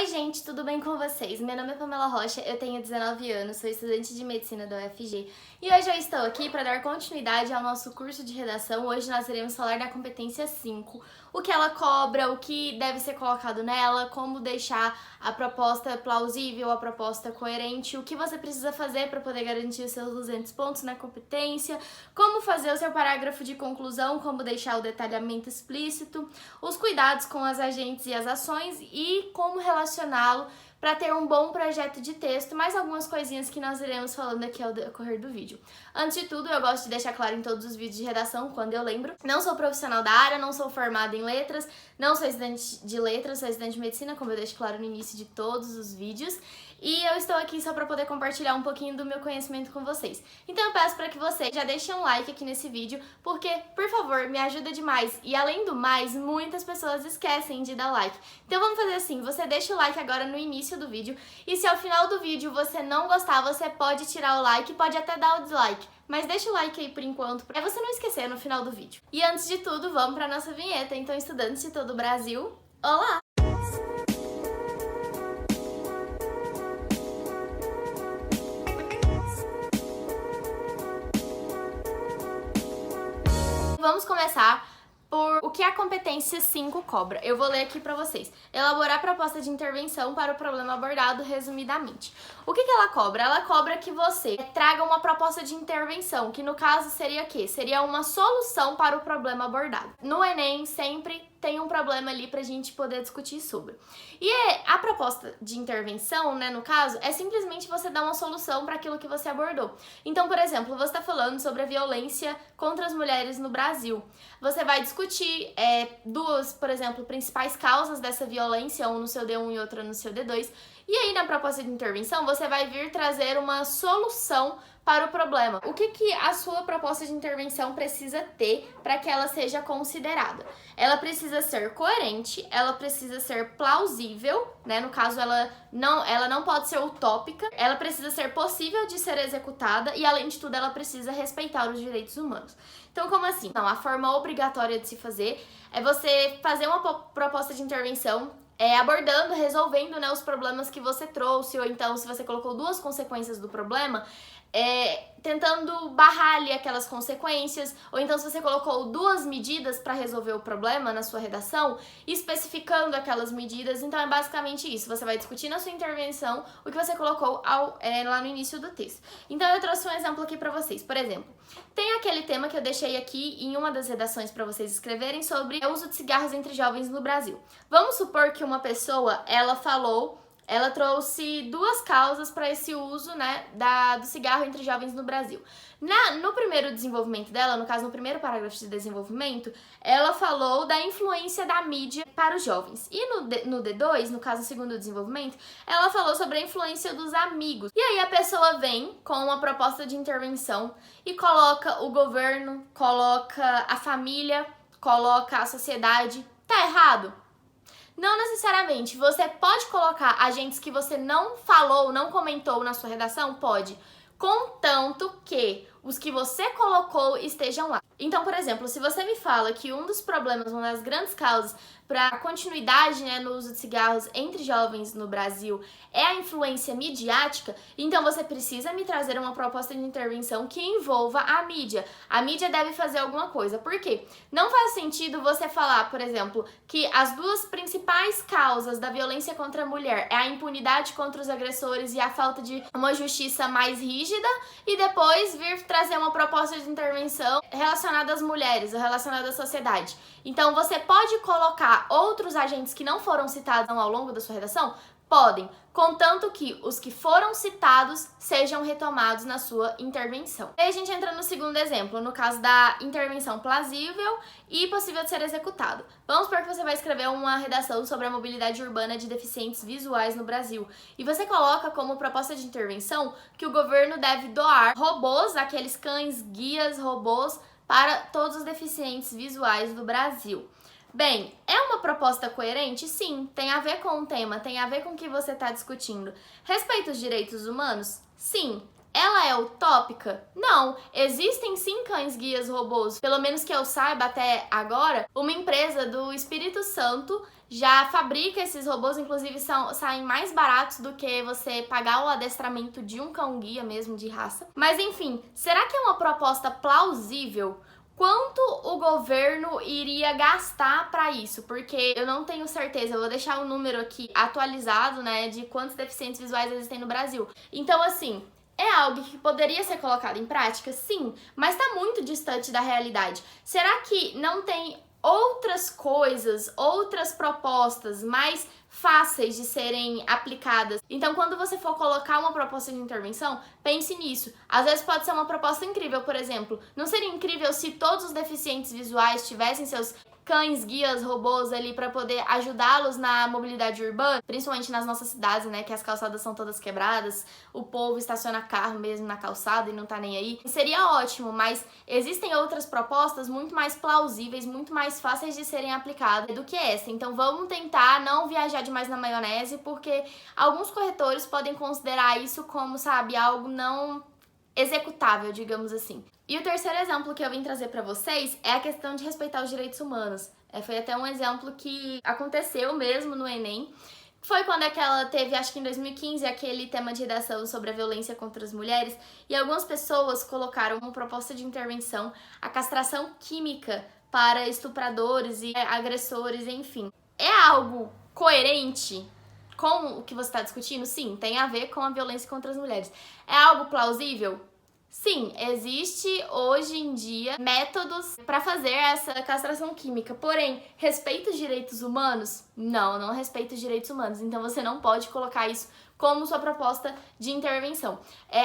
gente, tudo bem com vocês? Meu nome é Pamela Rocha, eu tenho 19 anos, sou estudante de medicina da UFG e hoje eu estou aqui para dar continuidade ao nosso curso de redação. Hoje nós iremos falar da competência 5, o que ela cobra, o que deve ser colocado nela, como deixar a proposta plausível, a proposta coerente, o que você precisa fazer para poder garantir os seus 200 pontos na competência, como fazer o seu parágrafo de conclusão, como deixar o detalhamento explícito, os cuidados com as agentes e as ações e como relacioná-lo para ter um bom projeto de texto, mais algumas coisinhas que nós iremos falando aqui ao decorrer do vídeo. Antes de tudo, eu gosto de deixar claro em todos os vídeos de redação, quando eu lembro, não sou profissional da área, não sou formada em letras, não sou estudante de letras, sou estudante de medicina, como eu deixo claro no início de todos os vídeos, e eu estou aqui só para poder compartilhar um pouquinho do meu conhecimento com vocês. Então eu peço para que você já deixe um like aqui nesse vídeo, porque, por favor, me ajuda demais. E além do mais, muitas pessoas esquecem de dar like. Então vamos fazer assim, você deixa o like agora no início do vídeo, e se ao final do vídeo você não gostar, você pode tirar o like, pode até dar o dislike. Mas deixa o like aí por enquanto, pra você não esquecer no final do vídeo. E antes de tudo, vamos pra nossa vinheta. Então, estudantes de todo o Brasil, olá! Vamos começar por o que a competência 5 cobra. Eu vou ler aqui pra vocês. Elaborar proposta de intervenção para o problema abordado resumidamente. O que ela cobra? Ela cobra que você traga uma proposta de intervenção, que no caso seria o quê? Seria uma solução para o problema abordado. No Enem sempre tem um problema ali pra gente poder discutir sobre. E a proposta de intervenção, né, no caso, é simplesmente você dar uma solução para aquilo que você abordou. Então, por exemplo, você está falando sobre a violência contra as mulheres no Brasil. Você vai discutir duas, por exemplo, principais causas dessa violência, um no seu D1 e outra no seu D2. E aí, na proposta de intervenção, você vai vir trazer uma solução para o problema. O que a sua proposta de intervenção precisa ter para que ela seja considerada? Ela precisa ser coerente, ela precisa ser plausível, né? No caso, ela não pode ser utópica, ela precisa ser possível de ser executada e, além de tudo, ela precisa respeitar os direitos humanos. Então, como assim? Não, a forma obrigatória de se fazer é você fazer uma proposta de intervenção abordando, resolvendo, né, os problemas que você trouxe, ou então, se você colocou duas consequências do problema, tentando barrar ali aquelas consequências, ou então se você colocou duas medidas para resolver o problema na sua redação, especificando aquelas medidas. Então é basicamente isso, você vai discutir na sua intervenção o que você colocou lá no início do texto. Então eu trouxe um exemplo aqui para vocês. Por exemplo, tem aquele tema que eu deixei aqui em uma das redações para vocês escreverem sobre o uso de cigarros entre jovens no Brasil. Vamos supor que uma pessoa, ela trouxe duas causas para esse uso, né, do cigarro entre jovens no Brasil. No primeiro desenvolvimento dela, no caso, no primeiro parágrafo de desenvolvimento, ela falou da influência da mídia para os jovens. E no D2, no caso, no segundo desenvolvimento, ela falou sobre a influência dos amigos. E aí a pessoa vem com uma proposta de intervenção e coloca o governo, coloca a família, coloca a sociedade. Tá errado? Não necessariamente. Você pode colocar agentes que você não falou, não comentou na sua redação? Pode. Contanto que os que você colocou estejam lá. Então, por exemplo, se você me fala que um dos problemas, uma das grandes causas para a continuidade, né, no uso de cigarros entre jovens no Brasil é a influência midiática, então você precisa me trazer uma proposta de intervenção que envolva a mídia. A mídia deve fazer alguma coisa. Por quê? Não faz sentido você falar, por exemplo, que as duas principais causas da violência contra a mulher é a impunidade contra os agressores e a falta de uma justiça mais rígida, e depois vir trazer uma proposta de intervenção relacionada às mulheres ou relacionada à sociedade. Então, você pode colocar outros agentes que não foram citados ao longo da sua redação? Podem, contanto que os que foram citados sejam retomados na sua intervenção. E aí a gente entra no segundo exemplo, no caso da intervenção plausível e possível de ser executado. Vamos supor que você vai escrever uma redação sobre a mobilidade urbana de deficientes visuais no Brasil. E você coloca como proposta de intervenção que o governo deve doar robôs, aqueles cães guias robôs, para todos os deficientes visuais do Brasil. Bem, é uma proposta coerente? Sim, tem a ver com o tema, tem a ver com o que você está discutindo. Respeita os direitos humanos? Sim, ela é utópica? Não. Existem sim cães-guias robôs. Pelo menos que eu saiba até agora, uma empresa do Espírito Santo já fabrica esses robôs, inclusive saem mais baratos do que você pagar o adestramento de um cão-guia mesmo de raça. Mas enfim, será que é uma proposta plausível? Quanto o governo iria gastar para isso? Porque eu não tenho certeza, eu vou deixar o número aqui atualizado, né, de quantos deficientes visuais existem no Brasil. Então, assim, é algo que poderia ser colocado em prática? Sim, mas tá muito distante da realidade. Será que não tem outras coisas, outras propostas mais fáceis de serem aplicadas? Então, quando você for colocar uma proposta de intervenção, pense nisso. Às vezes pode ser uma proposta incrível, por exemplo. Não seria incrível se todos os deficientes visuais tivessem seus cães, guias, robôs ali para poder ajudá-los na mobilidade urbana, principalmente nas nossas cidades, né, que as calçadas são todas quebradas, o povo estaciona carro mesmo na calçada e não tá nem aí. Seria ótimo, mas existem outras propostas muito mais plausíveis, muito mais fáceis de serem aplicadas do que essa. Então vamos tentar não viajar demais na maionese, porque alguns corretores podem considerar isso como, sabe, algo não executável, digamos assim. E o terceiro exemplo que eu vim trazer para vocês é a questão de respeitar os direitos humanos. Foi até um exemplo que aconteceu mesmo no Enem. Foi quando ela teve, acho que em 2015, aquele tema de redação sobre a violência contra as mulheres, e algumas pessoas colocaram uma proposta de intervenção, a castração química para estupradores e agressores, enfim. É algo coerente com o que você está discutindo? Sim, tem a ver com a violência contra as mulheres. É algo plausível? Sim, existe hoje em dia métodos para fazer essa castração química, porém, respeita os direitos humanos? Não, não respeita os direitos humanos, então você não pode colocar isso como sua proposta de intervenção.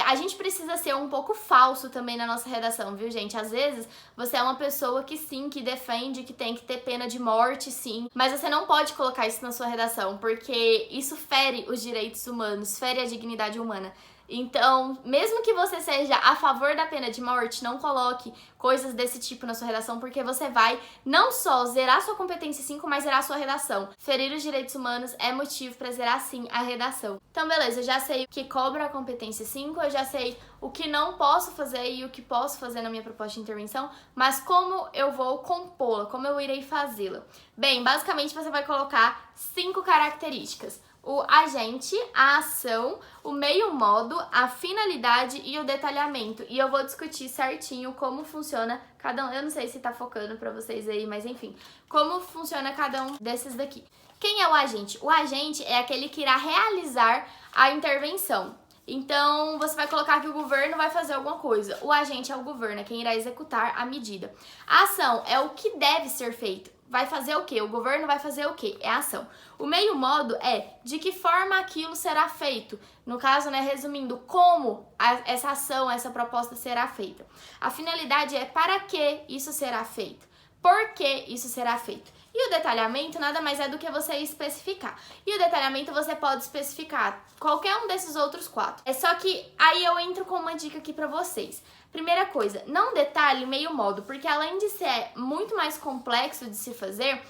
A gente precisa ser um pouco falso também na nossa redação, viu, gente? Às vezes você é uma pessoa que sim, que defende que tem que ter pena de morte, sim, mas você não pode colocar isso na sua redação, porque isso fere os direitos humanos, fere a dignidade humana. Então, mesmo que você seja a favor da pena de morte, não coloque coisas desse tipo na sua redação, porque você vai não só zerar sua competência 5, mas zerar sua redação. Ferir os direitos humanos é motivo para zerar, sim, a redação. Então, beleza, eu já sei o que cobra a competência 5, eu já sei o que não posso fazer e o que posso fazer na minha proposta de intervenção, mas como eu vou compô-la, como eu irei fazê-la? Bem, basicamente você vai colocar 5 características: o agente, a ação, o meio-modo, a finalidade e o detalhamento. E eu vou discutir certinho como funciona cada um. Eu não sei se tá focando pra vocês aí, mas enfim, como funciona cada um desses daqui. Quem é o agente? O agente é aquele que irá realizar a intervenção. Então, você vai colocar que o governo vai fazer alguma coisa. O agente é o governo, é quem irá executar a medida. A ação é o que deve ser feito. Vai fazer o quê? O governo vai fazer o quê? É a ação. O meio-modo é de que forma aquilo será feito. No caso, né, resumindo, como essa ação, essa proposta será feita. A finalidade é para que isso será feito. Por que isso será feito. E o detalhamento nada mais é do que você especificar. E o detalhamento você pode especificar qualquer um desses outros 4. É só que aí eu entro com uma dica aqui pra vocês. Primeira coisa, não detalhe meio modo, porque além de ser muito mais complexo de se fazer,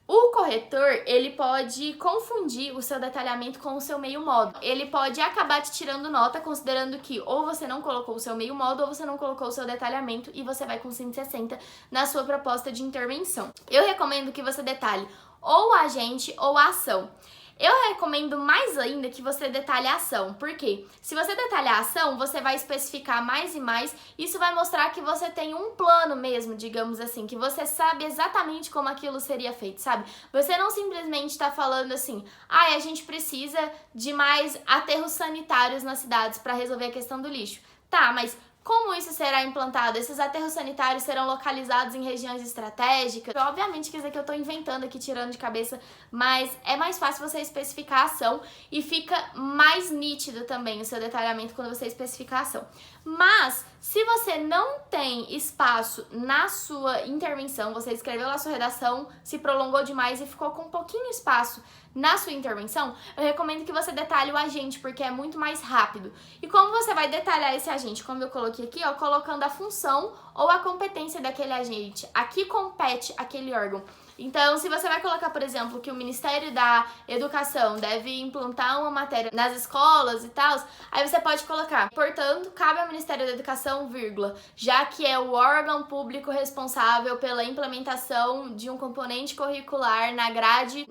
o corretor, ele pode confundir o seu detalhamento com o seu meio modo. Ele pode acabar te tirando nota, considerando que ou você não colocou o seu meio modo ou você não colocou o seu detalhamento e você vai com 160 na sua proposta de intervenção. Eu recomendo que você detalhe ou o agente ou a ação. Eu recomendo mais ainda que você detalhe a ação, porque se você detalhar a ação, você vai especificar mais e mais, isso vai mostrar que você tem um plano mesmo, digamos assim, que você sabe exatamente como aquilo seria feito, sabe? Você não simplesmente está falando assim, a gente precisa de mais aterros sanitários nas cidades para resolver a questão do lixo. Tá, mas como isso será implantado? Esses aterros sanitários serão localizados em regiões estratégicas? Obviamente que isso aqui eu tô inventando aqui, tirando de cabeça, mas é mais fácil você especificar a ação e fica mais nítido também o seu detalhamento quando você especificar a ação. Mas, se você não tem espaço na sua intervenção, você escreveu lá sua redação, se prolongou demais e ficou com um pouquinho espaço na sua intervenção, eu recomendo que você detalhe o agente, porque é muito mais rápido. E como você vai detalhar esse agente? Como eu coloquei aqui, ó, colocando a função ou a competência daquele agente. A que compete aquele órgão. Então, se você vai colocar, por exemplo, que o Ministério da Educação deve implantar uma matéria nas escolas e tal, aí você pode colocar, portanto, cabe ao Ministério da Educação, vírgula, já que é o órgão público responsável pela implementação de um componente curricular na grade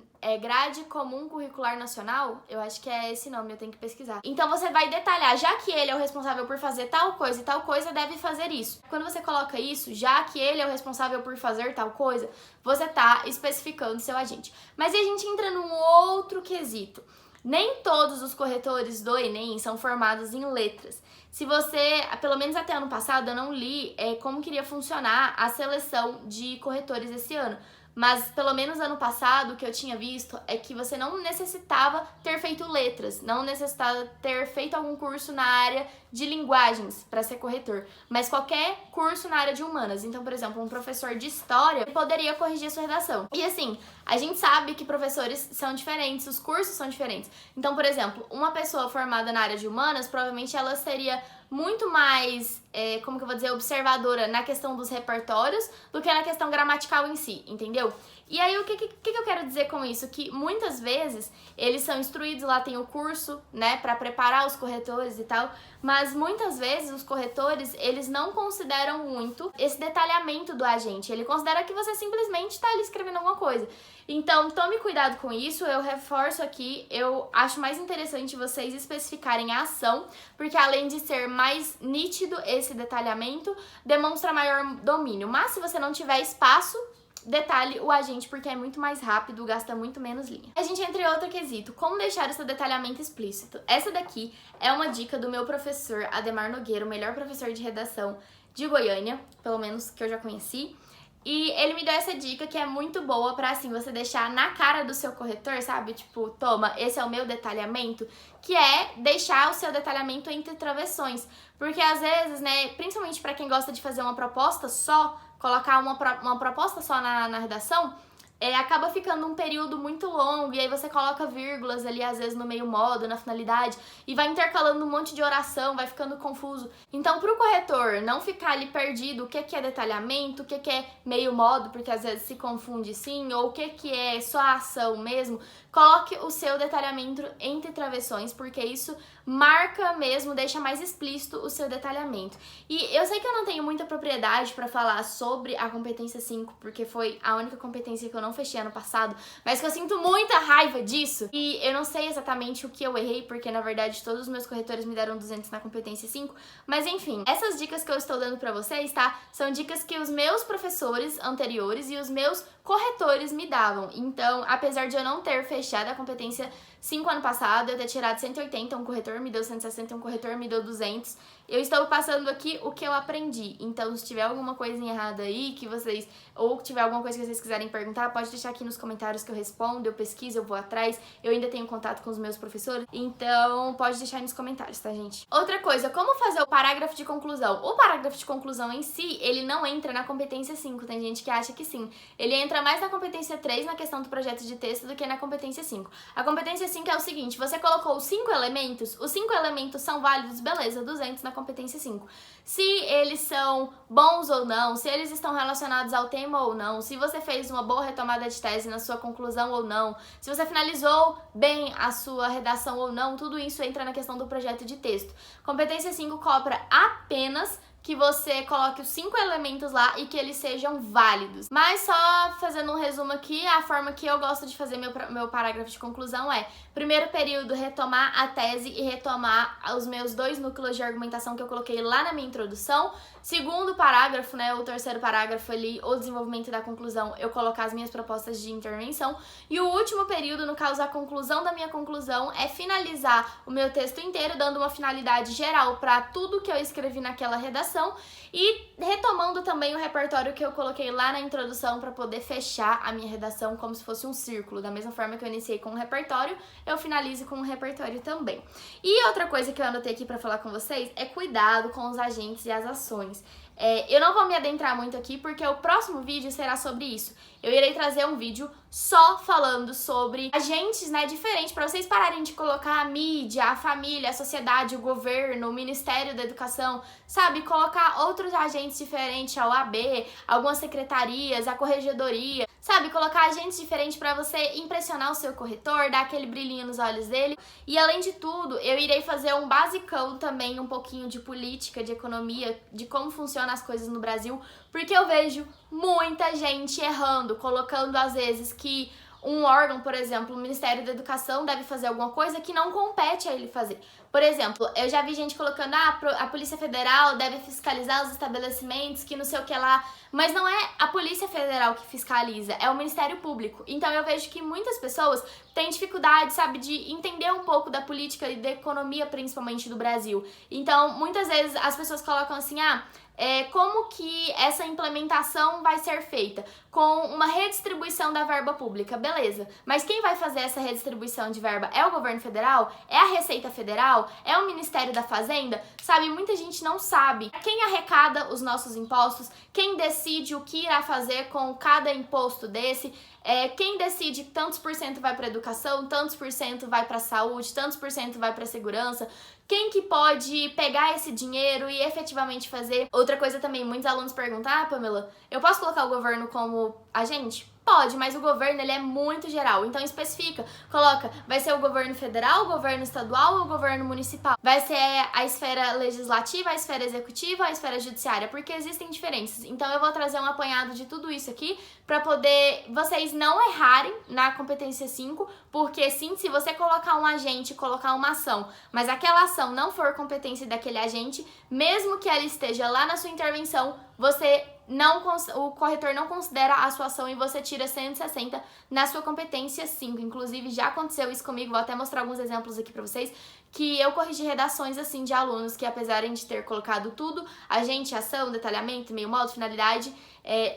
comum curricular nacional? Eu acho que é esse nome, eu tenho que pesquisar. Então você vai detalhar, já que ele é o responsável por fazer tal coisa e tal coisa, deve fazer isso. Quando você coloca isso, já que ele é o responsável por fazer tal coisa, você tá especificando seu agente. Mas aí a gente entra num outro quesito. Nem todos os corretores do Enem são formados em letras. Se você, pelo menos até ano passado, eu não li como que iria funcionar a seleção de corretores esse ano. Mas, pelo menos ano passado, o que eu tinha visto é que você não necessitava ter feito letras, não necessitava ter feito algum curso na área de linguagens para ser corretor, mas qualquer curso na área de humanas. Então, por exemplo, um professor de história poderia corrigir a sua redação. E assim, a gente sabe que professores são diferentes, os cursos são diferentes. Então, por exemplo, uma pessoa formada na área de humanas, provavelmente ela seria muito mais, como que eu vou dizer, observadora na questão dos repertórios do que na questão gramatical em si, entendeu? E aí, o que eu quero dizer com isso? Que muitas vezes eles são instruídos, lá tem o curso, né, para preparar os corretores e tal, mas muitas vezes os corretores, eles não consideram muito esse detalhamento do agente, ele considera que você simplesmente tá ali escrevendo alguma coisa. Então, tome cuidado com isso, eu reforço aqui, eu acho mais interessante vocês especificarem a ação, porque além de ser mais nítido esse detalhamento, demonstra maior domínio. Mas se você não tiver espaço, detalhe o agente, porque é muito mais rápido, gasta muito menos linha. A gente entra em outro quesito, como deixar o seu detalhamento explícito. Essa daqui é uma dica do meu professor Ademar Nogueira, o melhor professor de redação de Goiânia, pelo menos que eu já conheci. E ele me deu essa dica que é muito boa pra, assim, você deixar na cara do seu corretor, sabe? Tipo, toma, esse é o meu detalhamento, que é deixar o seu detalhamento entre travessões. Porque às vezes, né, principalmente pra quem gosta de fazer uma proposta só, colocar uma proposta só na redação, acaba ficando um período muito longo, e aí você coloca vírgulas ali, às vezes no meio modo, na finalidade, e vai intercalando um monte de oração, vai ficando confuso. Então, pro corretor não ficar ali perdido o que é detalhamento, o que é meio modo, porque às vezes se confunde sim, ou o que é só a ação mesmo, coloque o seu detalhamento entre travessões, porque isso marca mesmo, deixa mais explícito o seu detalhamento. E eu sei que eu não tenho muita propriedade pra falar sobre a competência 5, porque foi a única competência que eu não fechei ano passado, mas que eu sinto muita raiva disso. E eu não sei exatamente o que eu errei, porque na verdade todos os meus corretores me deram 200 na competência 5, mas enfim, essas dicas que eu estou dando pra vocês, tá? São dicas que os meus professores anteriores e os meus corretores me davam. Então, apesar de eu não ter fechado a competência 5 ano passado, eu ter tirado 180, um corretor me deu 160, um corretor me deu 200. Eu estou passando aqui o que eu aprendi. Então, se tiver alguma coisinha errada aí que vocês, ou tiver alguma coisa que vocês quiserem perguntar, pode deixar aqui nos comentários que eu respondo, eu pesquiso, eu vou atrás. Eu ainda tenho contato com os meus professores, então pode deixar aí nos comentários, tá, gente? Outra coisa, como fazer o parágrafo de conclusão? O parágrafo de conclusão em si, ele não entra na competência 5, tem gente que acha que sim. Ele entra mais na competência 3, na questão do projeto de texto, do que na competência 5. A competência 5 é o seguinte, você colocou os 5 elementos, os 5 elementos são válidos, beleza, 200 na competência 5. Se eles são bons ou não, se eles estão relacionados ao tema ou não, se você fez uma boa retomada de tese na sua conclusão ou não, se você finalizou bem a sua redação ou não, tudo isso entra na questão do projeto de texto. Competência 5 cobra apenas que você coloque os 5 elementos lá e que eles sejam válidos. Mas só fazendo um resumo aqui, a forma que eu gosto de fazer meu parágrafo de conclusão é: primeiro período, retomar a tese e retomar os meus 2 núcleos de argumentação que eu coloquei lá na minha introdução. Segundo parágrafo, né, o terceiro parágrafo ali, o desenvolvimento da conclusão, eu colocar as minhas propostas de intervenção. E o último período, no caso a conclusão da minha conclusão, é finalizar o meu texto inteiro, dando uma finalidade geral para tudo que eu escrevi naquela redação e retomando também o repertório que eu coloquei lá na introdução para poder fechar a minha redação como se fosse um círculo. Da mesma forma que eu iniciei com um repertório, eu finalizo com um repertório também. E outra coisa que eu anotei aqui para falar com vocês é cuidado com os agentes e as ações. Eu não vou me adentrar muito aqui porque o próximo vídeo será sobre isso. Eu irei trazer um vídeo só falando sobre agentes, né, diferentes, para vocês pararem de colocar a mídia, a família, a sociedade, o governo, o Ministério da Educação, sabe? Colocar outros agentes diferentes, a OAB, algumas secretarias, a corregedoria, sabe? Colocar agentes diferentes para você impressionar o seu corretor, dar aquele brilhinho nos olhos dele. E além de tudo, eu irei fazer um basicão também, um pouquinho de política, de economia, de como funcionam as coisas no Brasil, porque eu vejo muita gente errando, colocando às vezes que um órgão, por exemplo, o Ministério da Educação deve fazer alguma coisa que não compete a ele fazer. Por exemplo, eu já vi gente colocando, a Polícia Federal deve fiscalizar os estabelecimentos, que não sei o que lá, mas não é a Polícia Federal que fiscaliza, é o Ministério Público. Então eu vejo que muitas pessoas têm dificuldade, sabe, de entender um pouco da política e da economia, principalmente do Brasil. Então, muitas vezes as pessoas colocam assim, como que essa implementação vai ser feita? Com uma redistribuição da verba pública, beleza. Mas quem vai fazer essa redistribuição de verba? É o governo federal? É a Receita Federal? É o Ministério da Fazenda? Sabe, muita gente não sabe quem arrecada os nossos impostos, quem decide o que irá fazer com cada imposto desse, quem decide tantos por cento vai para educação, tantos por cento vai para saúde, tantos por cento vai para segurança, quem que pode pegar esse dinheiro e efetivamente fazer. Outra coisa também, muitos alunos perguntam, Pamela, eu posso colocar o governo como agente? Pode, mas o governo ele é muito geral, então especifica, coloca, vai ser o governo federal, o governo estadual ou o governo municipal? Vai ser a esfera legislativa, a esfera executiva, a esfera judiciária, porque existem diferenças. Então eu vou trazer um apanhado de tudo isso aqui para poder vocês não errarem na competência 5, porque sim, se você colocar um agente, colocar uma ação, mas aquela ação não for competência daquele agente, mesmo que ela esteja lá na sua intervenção, o corretor não considera a sua ação e você tira 160 na sua competência 5. Inclusive, já aconteceu isso comigo, vou até mostrar alguns exemplos aqui pra vocês, que eu corrigi redações assim de alunos que, apesar de ter colocado tudo, agente, ação, detalhamento, meio modo, finalidade,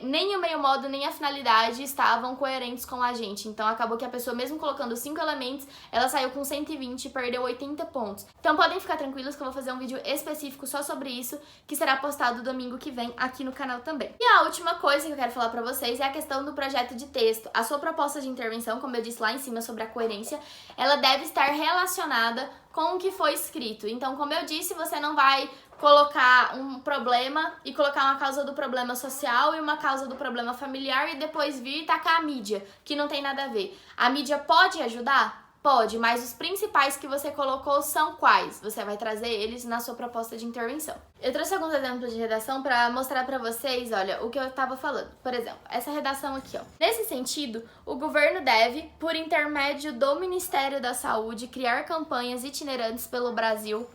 nem o meio modo nem a finalidade estavam coerentes com o agente. Então acabou que a pessoa, mesmo colocando 5 elementos, ela saiu com 120 e perdeu 80 pontos. Então podem ficar tranquilos que eu vou fazer um vídeo específico só sobre isso, que será postado domingo que vem aqui no canal também. E a última coisa que eu quero falar pra vocês é a questão do projeto de texto. A sua proposta de intervenção, como eu disse lá em cima sobre a coerência, ela deve estar relacionada com o que foi escrito. Então, como eu disse, você não vai colocar um problema e colocar uma causa do problema social e uma causa do problema familiar e depois vir e tacar a mídia, que não tem nada a ver. A mídia pode ajudar? Pode, mas os principais que você colocou são quais? Você vai trazer eles na sua proposta de intervenção. Eu trouxe alguns exemplos de redação para mostrar para vocês, olha, o que eu estava falando. Por exemplo, essa redação aqui, ó. Nesse sentido, o governo deve, por intermédio do Ministério da Saúde, criar campanhas itinerantes pelo Brasil.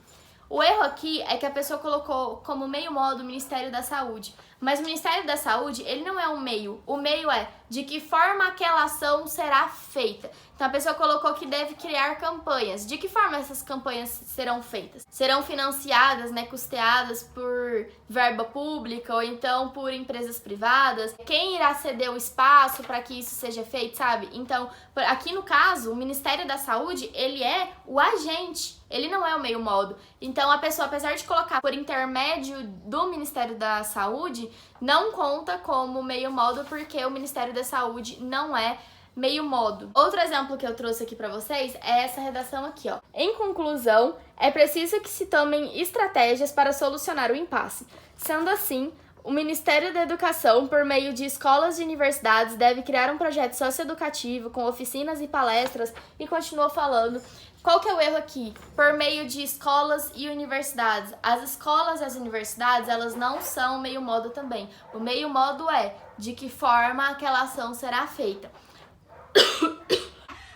O erro aqui é que a pessoa colocou como meio modo o Ministério da Saúde, mas o Ministério da Saúde, ele não é um meio. O meio é de que forma aquela ação será feita. Então a pessoa colocou que deve criar campanhas. De que forma essas campanhas serão feitas? Serão financiadas, né, custeadas por verba pública ou então por empresas privadas? Quem irá ceder o espaço para que isso seja feito, sabe? Então, aqui no caso, o Ministério da Saúde, ele é o agente, ele não é o meio modo. Então a pessoa, apesar de colocar por intermédio do Ministério da Saúde, não conta como meio modo porque o Ministério da Saúde não é meio modo. Outro exemplo que eu trouxe aqui pra vocês é essa redação aqui, ó. Em conclusão, é preciso que se tomem estratégias para solucionar o impasse. Sendo assim, o Ministério da Educação, por meio de escolas e universidades, deve criar um projeto socioeducativo com oficinas e palestras e continua falando. Qual que é o erro aqui? Por meio de escolas e universidades. As escolas e as universidades, elas não são meio modo também. O meio modo é de que forma aquela ação será feita.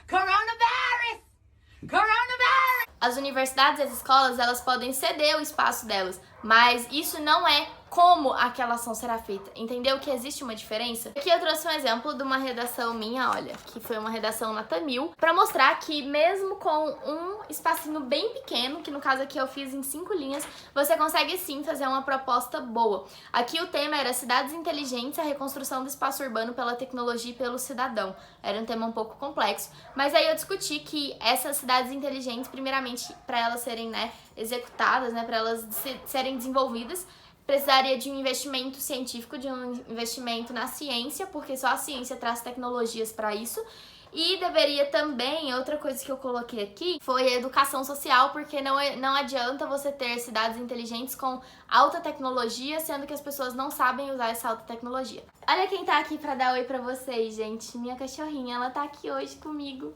Coronavirus! Coronavirus! As universidades e as escolas, elas podem ceder o espaço delas, mas isso não é como aquela ação será feita. Entendeu que existe uma diferença? Aqui eu trouxe um exemplo de uma redação minha, olha, que foi uma redação nota 1000, pra mostrar que mesmo com um espacinho bem pequeno, que no caso aqui eu fiz em 5 linhas, você consegue sim fazer uma proposta boa. Aqui o tema era cidades inteligentes, a reconstrução do espaço urbano pela tecnologia e pelo cidadão. Era um tema um pouco complexo, mas aí eu discuti que essas cidades inteligentes, primeiramente, para elas serem, né, executadas, né, para elas serem desenvolvidas, precisaria de um investimento científico, de um investimento na ciência, porque só a ciência traz tecnologias para isso. E deveria também, outra coisa que eu coloquei aqui, foi a educação social, porque não adianta você ter cidades inteligentes com alta tecnologia, sendo que as pessoas não sabem usar essa alta tecnologia. Olha quem tá aqui pra dar oi pra vocês, gente. Minha cachorrinha, ela tá aqui hoje comigo.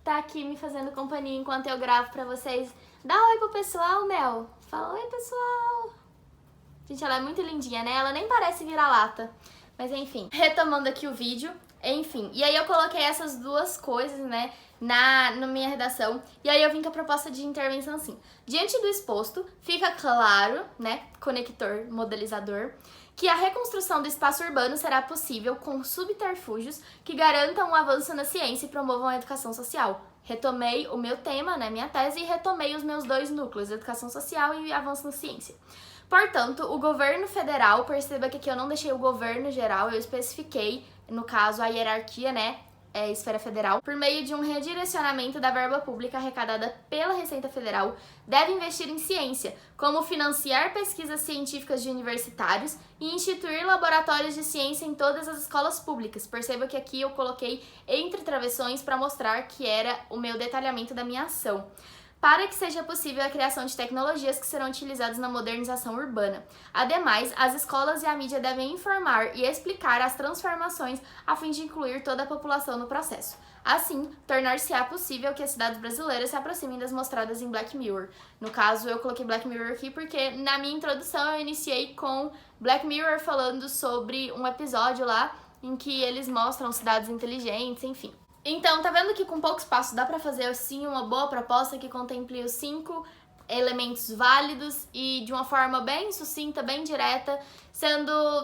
Tá aqui me fazendo companhia enquanto eu gravo pra vocês. Dá oi pro pessoal, Mel. Fala oi, pessoal. Gente, ela é muito lindinha, né? Ela nem parece vira-lata. Mas enfim, retomando aqui o vídeo. Enfim, e aí eu coloquei essas duas coisas, né, na minha redação. E aí eu vim com a proposta de intervenção assim. Diante do exposto, fica claro, né, conector, modelizador, que a reconstrução do espaço urbano será possível com subterfúgios que garantam um avanço na ciência e promovam a educação social. Retomei o meu tema, né, minha tese, e retomei os meus dois núcleos, educação social e avanço na ciência. Portanto, o governo federal, perceba que aqui eu não deixei o governo geral, eu especifiquei, no caso, a hierarquia, né, esfera federal, por meio de um redirecionamento da verba pública arrecadada pela Receita Federal, deve investir em ciência, como financiar pesquisas científicas de universitários e instituir laboratórios de ciência em todas as escolas públicas. Perceba que aqui eu coloquei entre travessões para mostrar que era o meu detalhamento da minha ação, para que seja possível a criação de tecnologias que serão utilizadas na modernização urbana. Ademais, as escolas e a mídia devem informar e explicar as transformações a fim de incluir toda a população no processo. Assim, tornar-se-á possível que as cidades brasileiras se aproximem das mostradas em Black Mirror. No caso, eu coloquei Black Mirror aqui porque na minha introdução eu iniciei com Black Mirror falando sobre um episódio lá em que eles mostram cidades inteligentes, enfim. Então, tá vendo que com poucos passos dá pra fazer, sim, uma boa proposta que contemple os 5 elementos válidos e de uma forma bem sucinta, bem direta,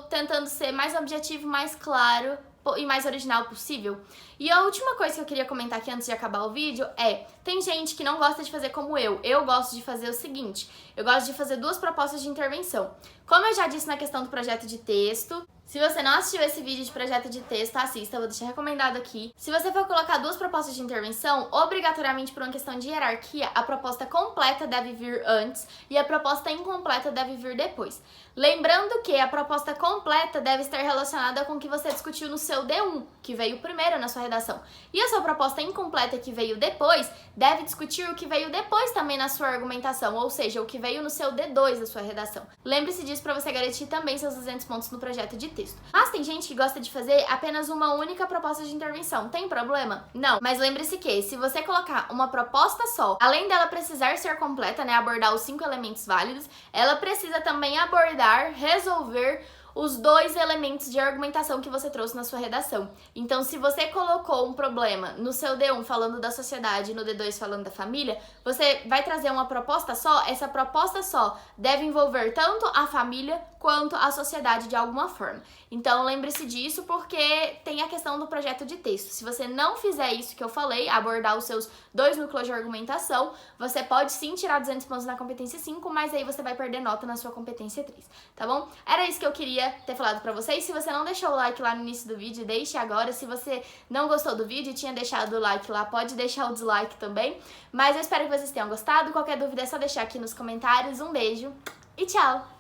tentando ser mais objetivo, mais claro e mais original possível. E a última coisa que eu queria comentar aqui antes de acabar o vídeo tem gente que não gosta de fazer como eu gosto de fazer o seguinte, eu gosto de fazer 2 propostas de intervenção. Como eu já disse na questão do projeto de texto, se você não assistiu esse vídeo de projeto de texto, assista, eu vou deixar recomendado aqui. Se você for colocar 2 propostas de intervenção, obrigatoriamente por uma questão de hierarquia, a proposta completa deve vir antes e a proposta incompleta deve vir depois. Lembrando que a proposta completa deve estar relacionada com o que você discutiu no seu D1, que veio primeiro na sua redação. E a sua proposta incompleta, que veio depois, deve discutir o que veio depois também na sua argumentação, ou seja, o que veio no seu D2 da sua redação. Lembre-se disso para você garantir também seus 200 pontos no projeto de texto. Mas tem gente que gosta de fazer apenas uma única proposta de intervenção. Tem problema? Não. Mas lembre-se que, se você colocar uma proposta só, além dela precisar ser completa, né, abordar os 5 elementos válidos, ela precisa também abordar, resolver os 2 elementos de argumentação que você trouxe na sua redação. Então, se você colocou um problema no seu D1 falando da sociedade e no D2 falando da família, você vai trazer uma proposta só, essa proposta só deve envolver tanto a família quanto a sociedade de alguma forma. Então, lembre-se disso porque tem a questão do projeto de texto. Se você não fizer isso que eu falei, abordar os seus 2 núcleos de argumentação, você pode sim tirar 200 pontos na competência 5, mas aí você vai perder nota na sua competência 3, tá bom? Era isso que eu queria ter falado pra vocês. Se você não deixou o like lá no início do vídeo, deixe agora. Se você não gostou do vídeo e tinha deixado o like lá, pode deixar o dislike também. Mas eu espero que vocês tenham gostado. Qualquer dúvida é só deixar aqui nos comentários. Um beijo e tchau!